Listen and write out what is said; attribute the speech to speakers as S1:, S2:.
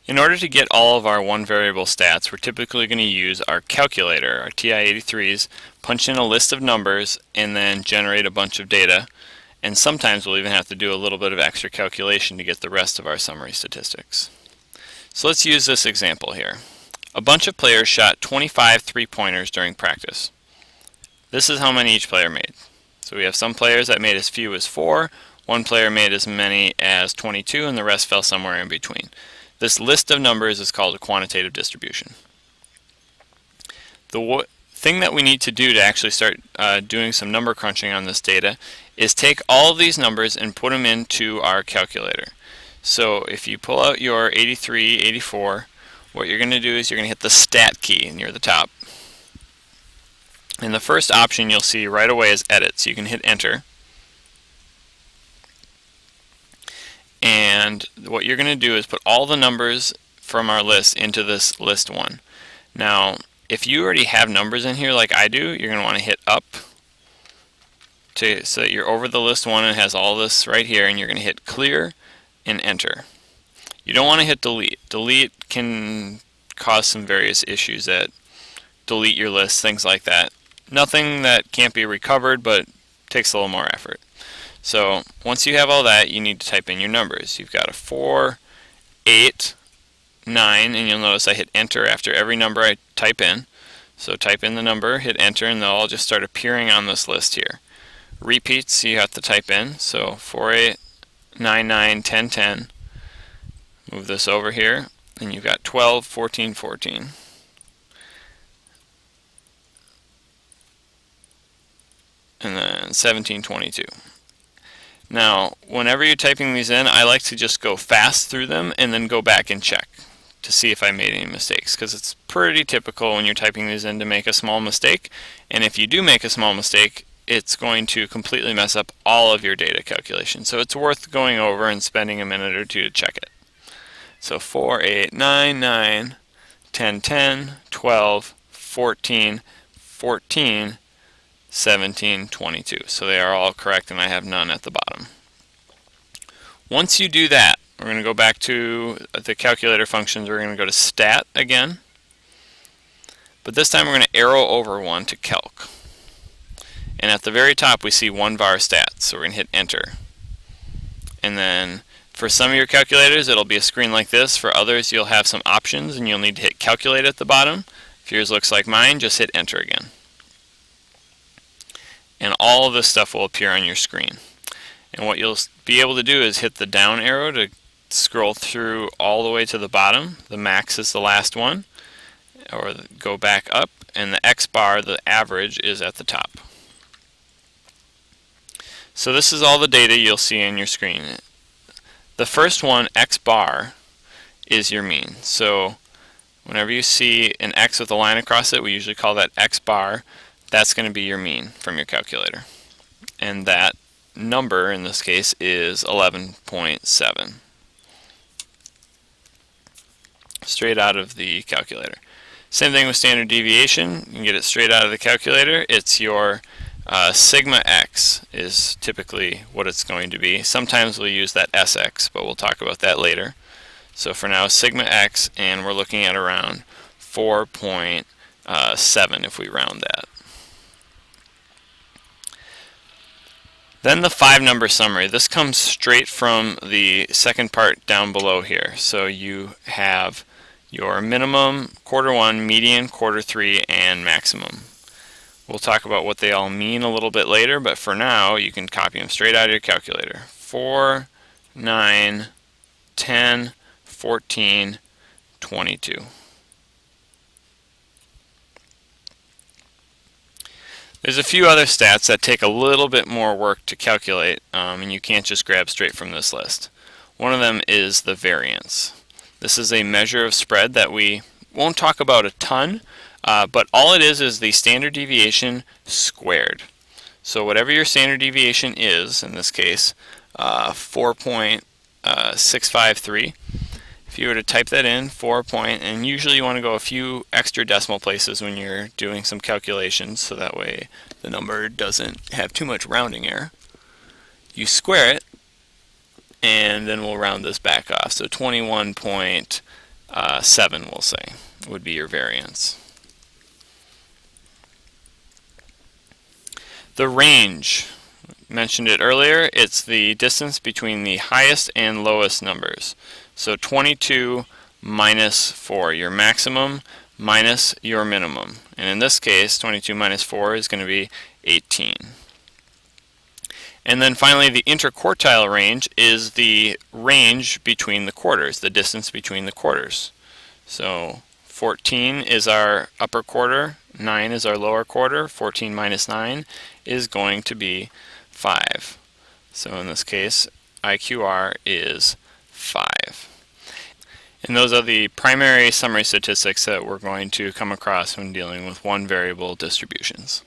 S1: In order to get all of our one variable stats, we're typically going to use our calculator, our TI-83s, punch in a list of numbers, and then generate a bunch of data. And sometimes we'll even have to do a little bit of extra calculation to get the rest of our summary statistics. So let's use this example here. A bunch of players shot 25 three-pointers during practice. This is how many each player made. So we have some players that made as few as 4, one player made as many as 22, and the rest fell somewhere in between. This list of numbers is called a quantitative distribution. The thing that we need to do to actually start doing some number crunching on this data is take all of these numbers and put them into our calculator. So if you pull out your 83, 84, what you're going to do is you're going to hit the stat key near the top. And the first option you'll see right away is edit, so you can hit enter. And what you're going to do is put all the numbers from our list into this list one. Now, if you already have numbers in here like I do, you're going to want to hit up so that you're over the list one and it has all this right here, and you're going to hit clear and enter. You don't want to hit delete. Delete can cause some various issues that delete your list, things like that. Nothing that can't be recovered, but takes a little more effort. So once you have all that, you need to type in your numbers. You've got a 4, 8, 9, and you'll notice I hit enter after every number I type in. So type in the number, hit enter, and they'll all just start appearing on this list here. Repeats you have to type in, so 4, 8, 9, 9, 10, 10. Move this over here, and you've got 12, 14, 14. And then 17, 22. Now, whenever you're typing these in, I like to just go fast through them and then go back and check to see if I made any mistakes, because it's pretty typical when you're typing these in to make a small mistake, and if you do make a small mistake, it's going to completely mess up all of your data calculations. So it's worth going over and spending a minute or two to check it. So 4, 8, 9, 9, 10, 10, 12, 14, 14, 17, 22. So they are all correct, and I have none at the bottom. Once you do that, we're going to go back to the calculator functions. We're going to go to stat again, but this time we're going to arrow over one to calc. And at the very top we see one var stats, so we're going to hit enter. And then for some of your calculators it'll be a screen like this. For others you'll have some options and you'll need to hit calculate at the bottom. If yours looks like mine, just hit enter again. And all of this stuff will appear on your screen. And what you'll be able to do is hit the down arrow to scroll through all the way to the bottom. The max is the last one, or go back up, and the X bar, the average, is at the top. So this is all the data you'll see in your screen. The first one, X bar, is your mean. So whenever you see an X with a line across it, we usually call that X bar. That's going to be your mean from your calculator. And that number in this case is 11.7. Straight out of the calculator. Same thing with standard deviation. You can get it straight out of the calculator. It's your sigma x is typically what it's going to be. Sometimes we'll use that sx, but we'll talk about that later. So for now, sigma x, and we're looking at around 4.7 if we round that. Then the 5-number summary. This comes straight from the second part down below here. So you have your minimum, quarter 1, median, quarter 3, and maximum. We'll talk about what they all mean a little bit later, but for now you can copy them straight out of your calculator. 4, 9, 10, 14, 22. There's a few other stats that take a little bit more work to calculate, and you can't just grab straight from this list. One of them is the variance. This is a measure of spread that we won't talk about a ton, but all it is the standard deviation squared. So whatever your standard deviation is, in this case 4.653, if you were to type that in, and usually you want to go a few extra decimal places when you're doing some calculations, so that way the number doesn't have too much rounding error. You square it, and then we'll round this back off. So 21.9 7, we'll say, would be your variance. The range, mentioned it earlier, it's the distance between the highest and lowest numbers. So 22 minus 4, your maximum minus your minimum. And in this case, 22 minus 4 is going to be 18. And then finally, the interquartile range is the range between the quarters, the distance between the quarters. So 14 is our upper quarter, 9 is our lower quarter. 14 minus 9 is going to be 5. So in this case, IQR is 5. And those are the primary summary statistics that we're going to come across when dealing with one variable distributions.